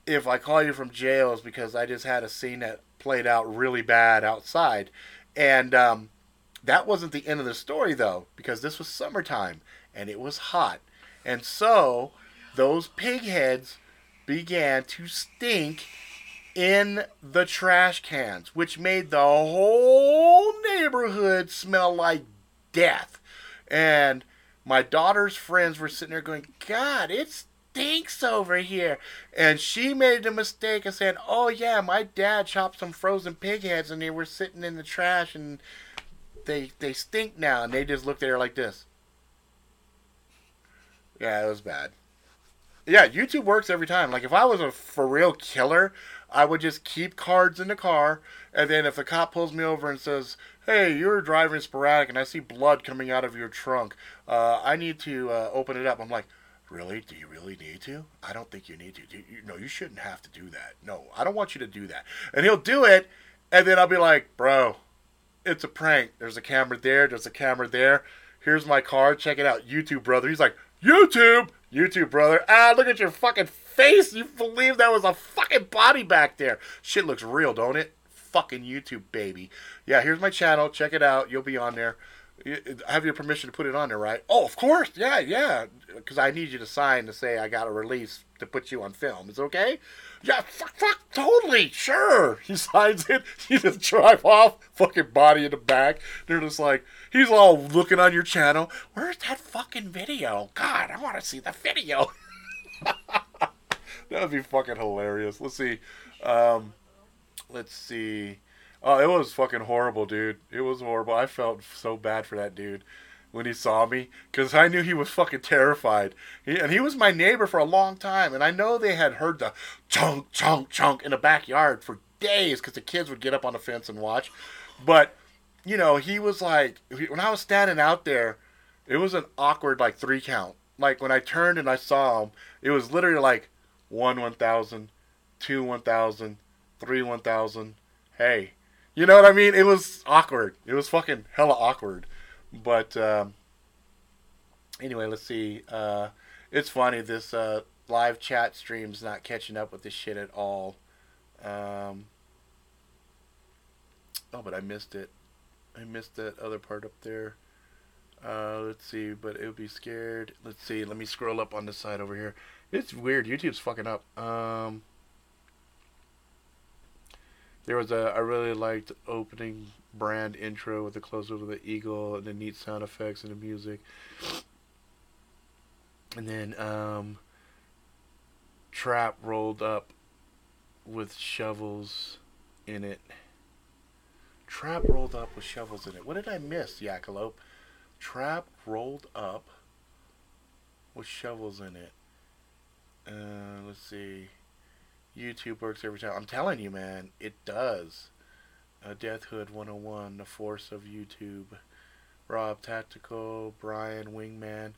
if I call you from jail, it's because I just had a scene that played out really bad outside. And that wasn't the end of the story, though, because this was summertime and it was hot. And so those pig heads began to stink in the trash cans, which made the whole neighborhood smell like death. And my daughter's friends were sitting there going, God, it's stinks over here. And she made the mistake of saying, oh yeah, my dad chopped some frozen pig heads and they were sitting in the trash and they stink now. And they just looked at her like this. Yeah, it was bad. Yeah, YouTube works every time. Like if I was a for real killer, I would just keep cards in the car, and then if the cop pulls me over and says, hey, you're driving sporadic and I see blood coming out of your trunk, I need to open it up. I'm like, really? Do you really need to? I don't think you need to. No, you shouldn't have to do that. No, I don't want you to do that. And he'll do it, and then I'll be like, bro, it's a prank. There's a camera there. There's a camera there. Here's my card. Check it out. YouTube, brother. He's like, YouTube? YouTube, brother. Ah, look at your fucking face. You believe that was a fucking body back there. Shit looks real, don't it? Fucking YouTube, baby. Yeah, here's my channel. Check it out. You'll be on there. I have your permission to put it on there, right? Oh, of course. Yeah. Because I need you to sign to say I got a release to put you on film. Is it okay? Yeah, fuck, totally, sure. He signs it. You just drive off, fucking body in the back. They're just like, he's all looking on your channel. Where's that fucking video? God, I want to see the video. That would be fucking hilarious. Let's see. Let's see. Oh, it was fucking horrible, dude. It was horrible. I felt so bad for that dude when he saw me, because I knew he was fucking terrified. And he was my neighbor for a long time, and I know they had heard the chunk, chunk, chunk in the backyard for days, because the kids would get up on the fence and watch. But, he was like, when I was standing out there, it was an awkward, like, 3 count. Like, when I turned and I saw him, it was literally like, 1, 1,000, 2, 1,000, 3, 1,000, hey. You know what I mean? It was awkward. It was fucking hella awkward. But anyway, let's see. It's funny. This live chat stream's not catching up with this shit at all. Oh, but I missed it. I missed that other part up there. Let's see. But it would be scared. Let's see. Let me scroll up on this side over here. It's weird. YouTube's fucking up. There was I really liked opening brand intro with the close-up of the eagle and the neat sound effects and the music. And then trap rolled up with shovels in it. Trap rolled up with shovels in it. What did I miss, Jackalope? Trap rolled up with shovels in it. Let's see. YouTube works every time. I'm telling you, man, it does. Deathhood 101, the force of YouTube. Rob Tactical, Brian Wingman.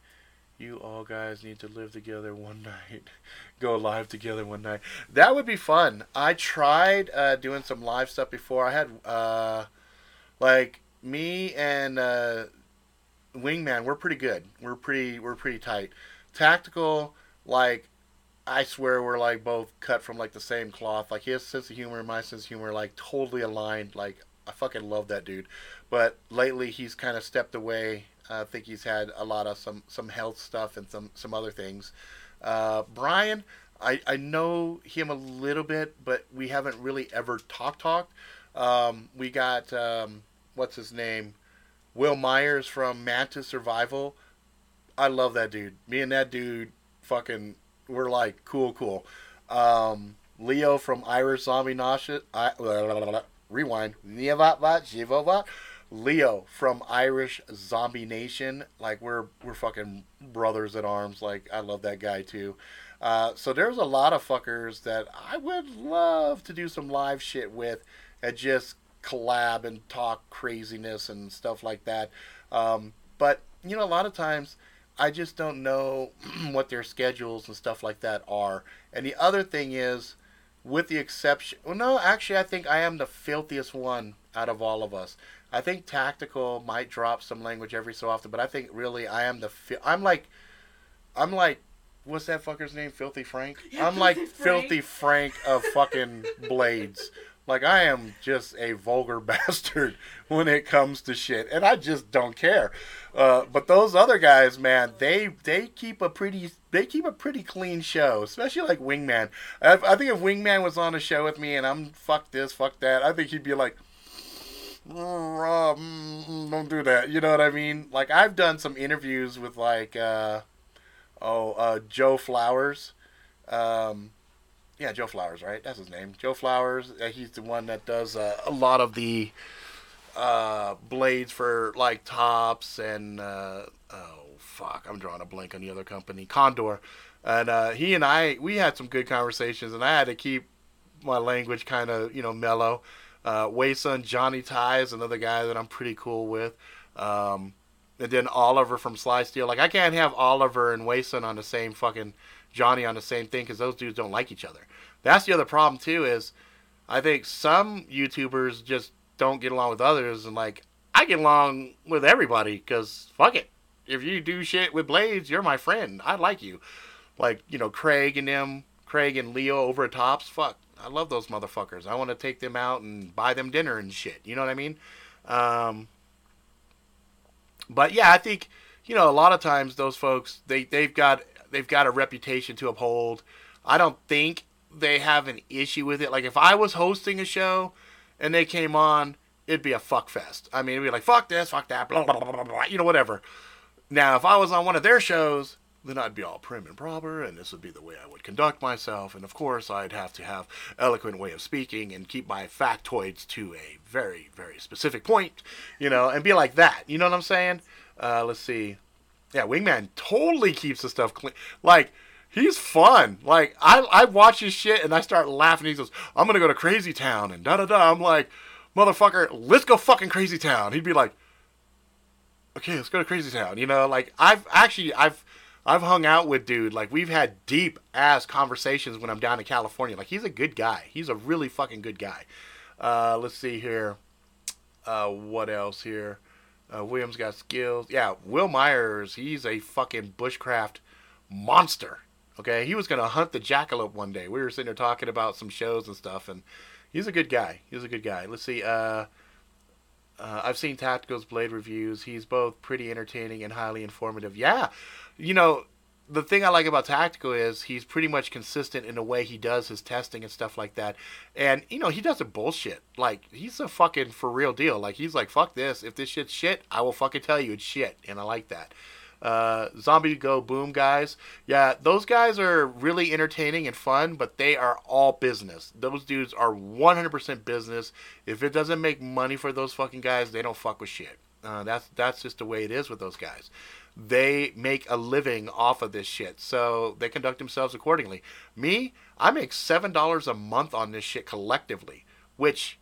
You all guys need to live together one night. Go live together one night. That would be fun. I tried doing some live stuff before. I had like me and Wingman. We're pretty good. We're pretty tight. Tactical, like, I swear we're like both cut from like the same cloth. Like his sense of humor and my sense of humor like totally aligned. Like I fucking love that dude. But lately he's kind of stepped away. I think he's had a lot of some health stuff and some other things. Brian, I know him a little bit, but we haven't really ever talked. We got what's his name, Will Myers from Mantis Survival. I love that dude. Me and that dude, fucking, we're like cool. Leo from Irish Zombie Nation. Rewind. Leo from Irish Zombie Nation. Like we're fucking brothers at arms. Like I love that guy too. So there's a lot of fuckers that I would love to do some live shit with and just collab and talk craziness and stuff like that. But you know, a lot of times I just don't know what their schedules and stuff like that are. And the other thing is, with the exception, well, no, actually, I think I am the filthiest one out of all of us. I think Tactical might drop some language every so often, but I think really I am I'm like, what's that fucker's name? Filthy Frank? Yeah, I'm like Filthy Filthy Frank of fucking Blades. Like, I am just a vulgar bastard when it comes to shit, and I just don't care. But those other guys, man, they keep a pretty clean show, especially like Wingman. I think if Wingman was on a show with me and I'm fuck this, fuck that, I think he'd be like, don't do that. You know what I mean? Like, I've done some interviews with like Joe Flowers. Um, yeah, Joe Flowers, right? That's his name. Joe Flowers. He's the one that does a lot of the blades for like Tops and oh fuck, I'm drawing a blank on the other company, Condor. And he and we had some good conversations, and I had to keep my language kind of mellow. Wei Sun Johnny Tai is another guy that I'm pretty cool with. And then Oliver from Sly Steel. Like, I can't have Oliver and Wei Sun on the same fucking Johnny on the same thing because those dudes don't like each other. That's the other problem too. Is I think some YouTubers just don't get along with others, and like I get along with everybody because fuck it. If you do shit with Blades, you're my friend. I like you. Like Craig and Leo over at Tops. Fuck, I love those motherfuckers. I want to take them out and buy them dinner and shit. You know what I mean? But yeah, I think a lot of times those folks they've got a reputation to uphold. I don't think they have an issue with it. Like if I was hosting a show and they came on, it'd be a fuck fest. I mean, it'd be like fuck this, fuck that, blah blah blah blah blah, whatever. Now, if I was on one of their shows, then I'd be all prim and proper, and this would be the way I would conduct myself. And of course, I'd have to have eloquent way of speaking and keep my factoids to a very, very specific point, and be like that. You know what I'm saying? Let's see. Yeah, Wingman totally keeps the stuff clean. Like, he's fun. Like, I watch his shit and I start laughing. He goes, I'm going to go to Crazy Town and da-da-da. I'm like, motherfucker, let's go fucking Crazy Town. He'd be like, okay, let's go to Crazy Town. Like, I've hung out with dude. Like, we've had deep ass conversations when I'm down in California. Like, he's a good guy. He's a really fucking good guy. Let's see here. What else here? Williams got skills. Yeah, Will Myers, he's a fucking bushcraft monster. Okay, he was going to hunt the jackalope one day. We were sitting there talking about some shows and stuff, and he's a good guy. Let's see. I've seen Tactical's Blade reviews. He's both pretty entertaining and highly informative. Yeah, the thing I like about Tactical is he's pretty much consistent in the way he does his testing and stuff like that. And, he doesn't bullshit. Like, he's a fucking for real deal. Like, he's like, fuck this. If this shit's shit, I will fucking tell you it's shit. And I like that. Zombie Go Boom guys. Yeah, those guys are really entertaining and fun, but they are all business. Those dudes are 100% business. If it doesn't make money for those fucking guys, they don't fuck with shit. That's just the way it is with those guys. They make a living off of this shit, so they conduct themselves accordingly. Me, I make $7 a month on this shit collectively, which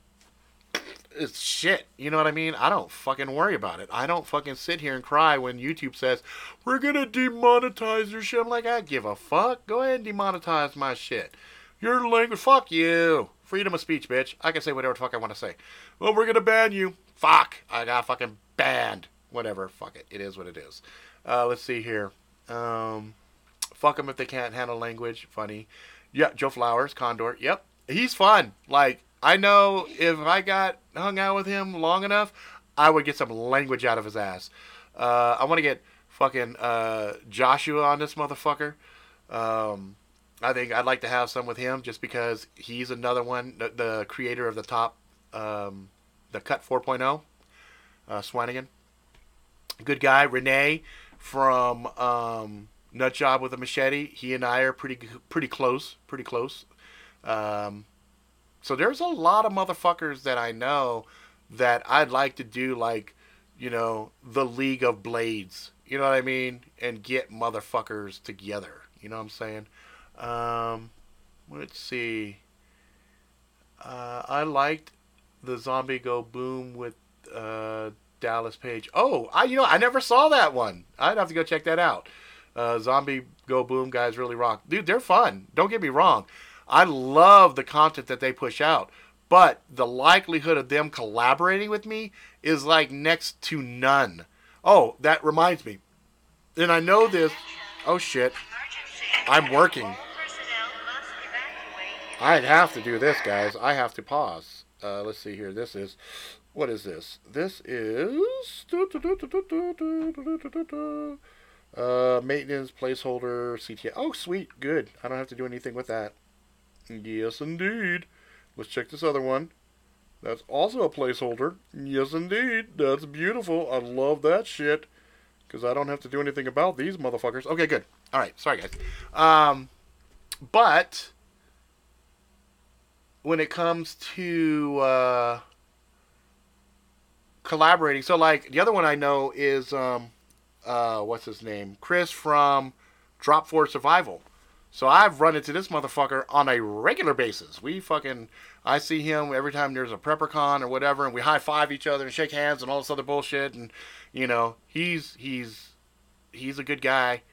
is shit. You know what I mean? I don't fucking worry about it. I don't fucking sit here and cry when YouTube says, we're gonna demonetize your shit. I'm like, I give a fuck. Go ahead and demonetize my shit. Your language, fuck you. Freedom of speech, bitch. I can say whatever the fuck I want to say. Well, we're gonna ban you. Fuck. I got fucking banned. Whatever, fuck it. It is what it is. Let's see here. Fuck them if they can't handle language. Funny. Yeah, Joe Flowers, Condor. Yep. He's fun. Like, I know if I got hung out with him long enough, I would get some language out of his ass. I want to get fucking Joshua on this motherfucker. I think I'd like to have some with him just because he's another one, the creator of the top, the Cut 4.0, Swanigan. Good guy. Renee from Nut Job with a Machete. He and I are pretty close. Pretty close. Um, so there's a lot of motherfuckers that I know that I'd like to do like, the League of Blades. You know what I mean? And get motherfuckers together. You know what I'm saying? Um, let's see. I liked the Zombie Go Boom with Dallas Page. Oh, I never saw that one. I'd have to go check that out. Zombie Go Boom guys really rock. Dude, they're fun. Don't get me wrong. I love the content that they push out. But the likelihood of them collaborating with me is like next to none. Oh, that reminds me. And I know this. Oh, shit. I'm working. I'd have to do this, guys. I have to pause. Let's see here. What is this? This is maintenance placeholder CTA. Oh, sweet, good. I don't have to do anything with that. Yes, indeed. Let's check this other one. That's also a placeholder. Yes, indeed. That's beautiful. I love that shit. Because I don't have to do anything about these motherfuckers. Okay, good. All right, sorry, guys. But when it comes to collaborating, so like the other one I know is what's his name? Chris from Drop 4 Survival. So I've run into this motherfucker on a regular basis. I see him every time there's a PrepperCon or whatever, and we high five each other and shake hands and all this other bullshit. And he's a good guy.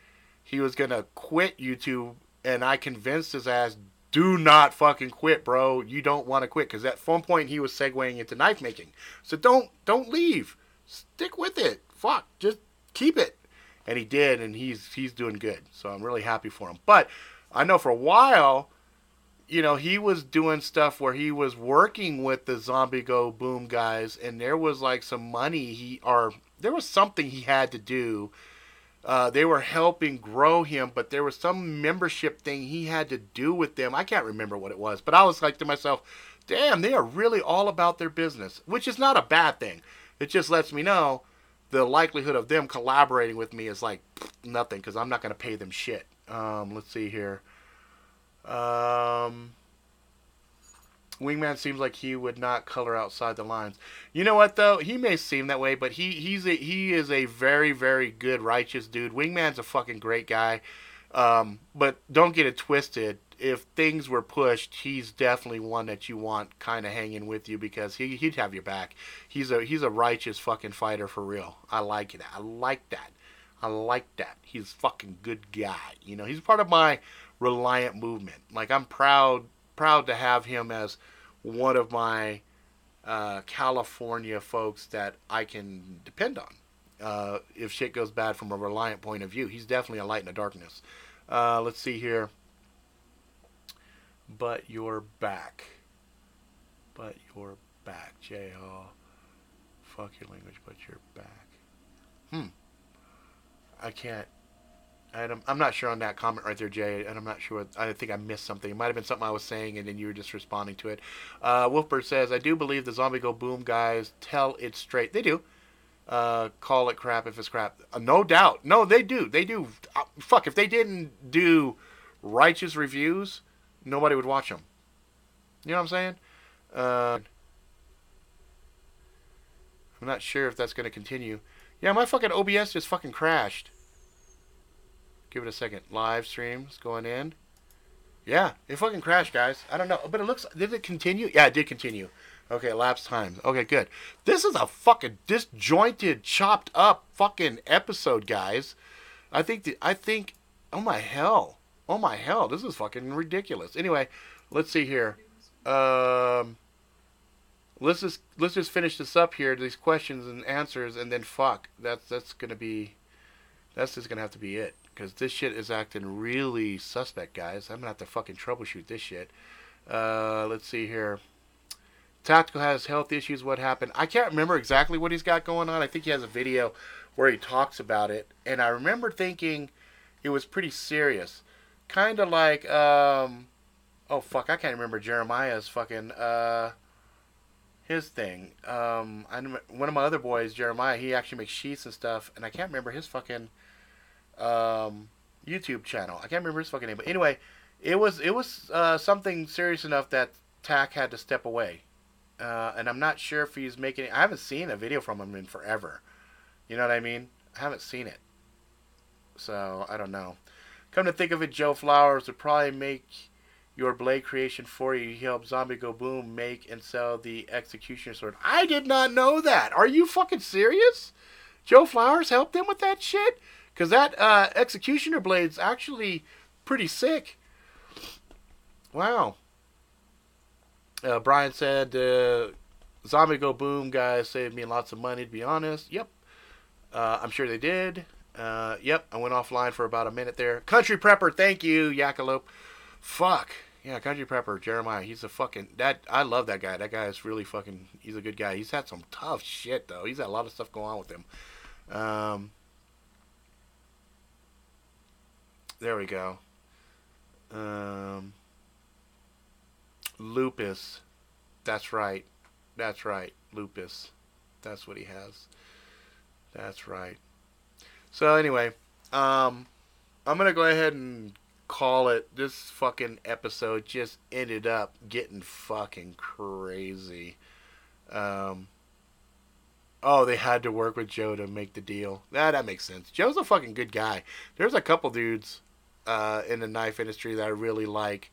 He was gonna quit YouTube, and I convinced his ass, do not fucking quit, bro. You don't want to quit, because at one point he was segueing into knife making. So don't leave. Stick with it. Fuck, just keep it. And he did, and he's doing good. So I'm really happy for him. But I know for a while, he was doing stuff where he was working with the Zombie Go Boom guys, and there was like some money there was something he had to do. They were helping grow him, but there was some membership thing he had to do with them. I can't remember what it was, but I was like to myself, damn, they are really all about their business, which is not a bad thing. It just lets me know the likelihood of them collaborating with me is like nothing, because I'm not going to pay them shit. Let's see here. Wingman seems like he would not color outside the lines. You know what though? He may seem that way, but he is a very, very good, righteous dude. Wingman's a fucking great guy. But don't get it twisted. If things were pushed, he's definitely one that you want kind of hanging with you, because he'd have your back. He's a righteous fucking fighter for real. I like that. I like that. I like that. He's a fucking good guy. He's part of my Reliant movement. Like, I'm proud to have him as one of my California folks that I can depend on. If shit goes bad from a Reliant point of view, he's definitely a light in the darkness. Let's see here. But you're back. But you're back, J.L. Fuck your language, but you're back. I can't. I'm not sure on that comment right there, Jay, and I'm not sure. I think I missed something. It might have been something I was saying, and then you were just responding to it. Wolfbird says, I do believe the Zombie Go Boom guys tell it straight. They do. Call it crap if it's crap. No doubt. No, they do. They do. Fuck, if they didn't do righteous reviews, nobody would watch them. You know what I'm saying? I'm not sure if that's going to continue. Yeah, my fucking OBS just fucking crashed. Give it a second. Live streams going in. Yeah, it fucking crashed, guys. I don't know. But it looks... Did it continue? Yeah, it did continue. Okay, elapsed time. Okay, good. This is a fucking disjointed, chopped up fucking episode, guys. I think... Oh my hell. Oh my hell. This is fucking ridiculous. Anyway, let's see here. Let's just finish this up here. These questions and answers, and then fuck. That's gonna be... That's just gonna have to be it. Because this shit is acting really suspect, guys. I'm going to have to fucking troubleshoot this shit. Let's see here. Tactical has health issues. What happened? I can't remember exactly what he's got going on. I think he has a video where he talks about it. And I remember thinking it was pretty serious. kind of like oh fuck, I can't remember Jeremiah's fucking his thing. One of my other boys, Jeremiah, he actually makes sheets and stuff, and I can't remember his fucking YouTube channel. I can't remember his fucking name, but anyway, it was something serious enough that Tack had to step away, and I'm not sure if he's making. I haven't seen a video from him in forever. You know what I mean? I haven't seen it, so I don't know. Come to think of it, Joe Flowers would probably make your blade creation for you. He helped Zombie Go Boom make and sell the Executioner sword. I did not know that. Are you fucking serious? Joe Flowers helped him with that shit? Because that Executioner blade's actually pretty sick. Wow. Brian said, Zombie Go Boom guys saved me lots of money, to be honest. Yep. I'm sure they did. Yep, I went offline for about a minute there. Country Prepper, thank you, Yakalope. Fuck. Yeah, Country Prepper, Jeremiah. He's a fucking... I love that guy. That guy is really fucking... He's a good guy. He's had some tough shit, though. He's had a lot of stuff going on with him. There we go. Lupus. That's right. That's right. Lupus. That's what he has. That's right. So anyway, I'm gonna go ahead and call it. This fucking episode just ended up getting fucking crazy. Oh, they had to work with Joe to make the deal. That makes sense. Joe's a fucking good guy. There's a couple dudes in the knife industry that I really like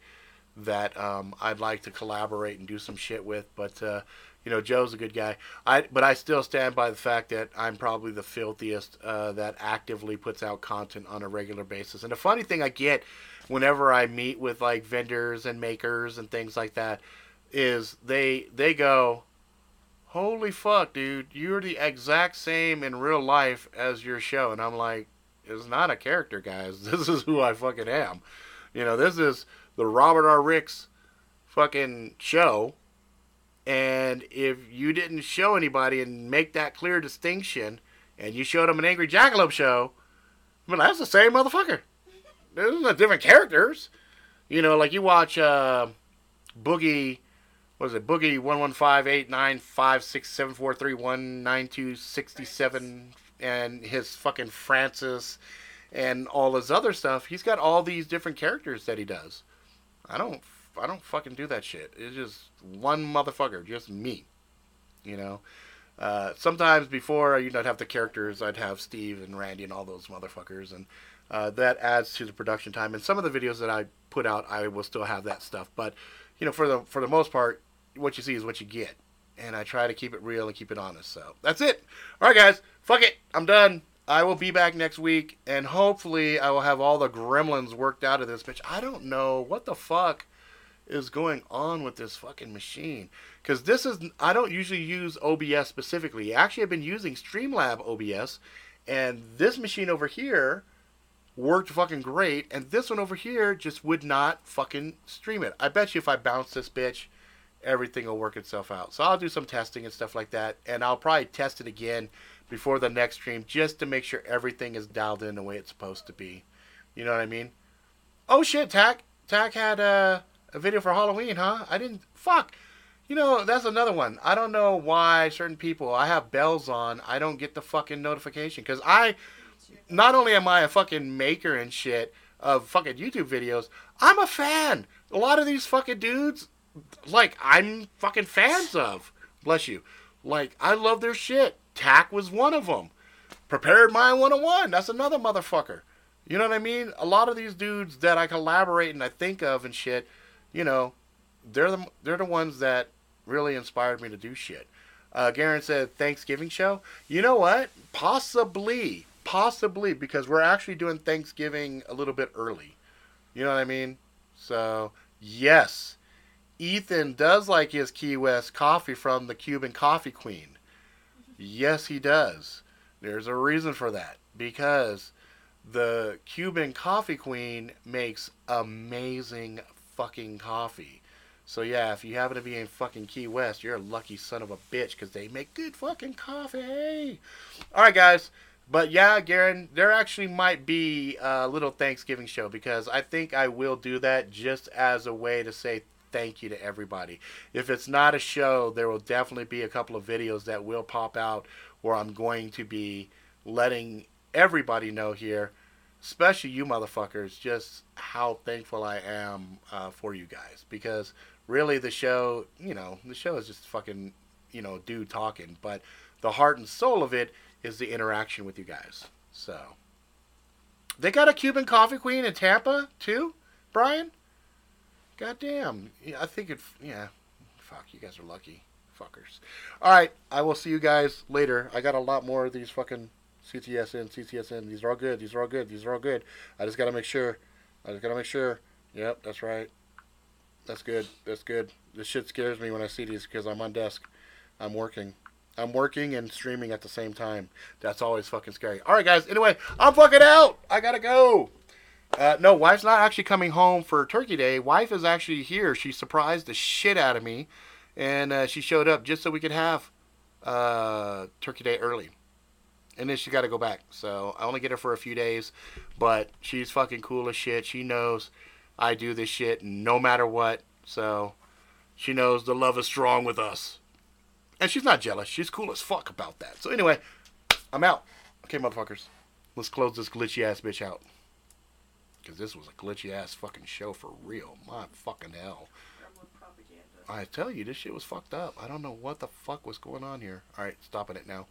that I'd like to collaborate and do some shit with, but you know, Joe's a good guy. But I still stand by the fact that I'm probably the filthiest that actively puts out content on a regular basis. And the funny thing I get whenever I meet with like vendors and makers and things like that is they go, "Holy fuck, dude, you're the exact same in real life as your show." And I'm like, "It's not a character, guys. This is who I fucking am. You know, this is the Robert R. Ricks fucking show." And if you didn't show anybody and make that clear distinction, and you showed them an Angry Jackalope show, I mean, that's the same motherfucker. There's no different characters. You know, like you watch Boogie, what is it? Boogie 115-895-674319267 and his fucking Francis and all his other stuff. He's got all these different characters that he does. I don't fucking do that shit. It's just one motherfucker, just me. You know? Sometimes before I'd have the characters, I'd have Steve and Randy and all those motherfuckers, and that adds to the production time. And some of the videos that I put out, I will still have that stuff. But, you know, for the most part, what you see is what you get. And I try to keep it real and keep it honest. So, that's it. Alright, guys. Fuck it. I'm done. I will be back next week, and hopefully I will have all the gremlins worked out of this bitch. I don't know what the fuck is going on with this fucking machine, because I don't usually use OBS specifically. Actually, I've been using Streamlab OBS, and this machine over here worked fucking great, and this one over here just would not fucking stream it. I bet you if I bounce this bitch, everything will work itself out. So I'll do some testing and stuff like that, and I'll probably test it again before the next stream just to make sure everything is dialed in the way it's supposed to be. You know what I mean? Oh shit, Tack had a video for Halloween, huh? I didn't... Fuck! You know, that's another one. I don't know why certain people... I have bells on. I don't get the fucking notification. Because not only am I a fucking maker and shit of fucking YouTube videos, I'm a fan. A lot of these fucking dudes, like, I'm fucking fans of. Bless you. Like, I love their shit. Tack was one of them. Prepared Mind 101. That's another motherfucker. You know what I mean? A lot of these dudes that I collaborate and I think of and shit... You know, they're the ones that really inspired me to do shit. Garen said, Thanksgiving show? You know what? Possibly, because we're actually doing Thanksgiving a little bit early. You know what I mean? So, yes, Ethan does like his Key West coffee from the Cuban Coffee Queen. Yes, he does. There's a reason for that. Because the Cuban Coffee Queen makes amazing fucking coffee. So yeah, if you happen to be in fucking Key West, you're a lucky son of a bitch, because they make good fucking coffee. Alright, guys. But yeah, Garen, there actually might be a little Thanksgiving show because I think I will do that just as a way to say thank you to everybody. If it's not a show, there will definitely be a couple of videos that will pop out where I'm going to be letting everybody know here, especially you motherfuckers, just how thankful I am for you guys. Because really, the show, the show is just fucking, dude talking. But the heart and soul of it is the interaction with you guys. So they got a Cuban coffee queen in Tampa too, Brian. Goddamn. Yeah, I think it. Yeah. Fuck. You guys are lucky, fuckers. All right. I will see you guys later. I got a lot more of these fucking CTSN. These are all good. These are all good. These are all good. I just gotta make sure. Yep. That's right. That's good. That's good. This shit scares me when I see these because I'm on desk. I'm working. I'm working and streaming at the same time. That's always fucking scary. All right, guys. Anyway, I'm fucking out. I gotta go. No, wife's not actually coming home for Turkey Day. Wife is actually here. She surprised the shit out of me, and she showed up just so we could have Turkey Day early. And then she got to go back. So I only get her for a few days, but she's fucking cool as shit. She knows I do this shit no matter what. So she knows the love is strong with us. And she's not jealous. She's cool as fuck about that. So anyway, I'm out. Okay, motherfuckers. Let's close this glitchy ass bitch out. Because this was a glitchy ass fucking show for real. My fucking hell. I tell you, this shit was fucked up. I don't know what the fuck was going on here. Alright, stopping it now.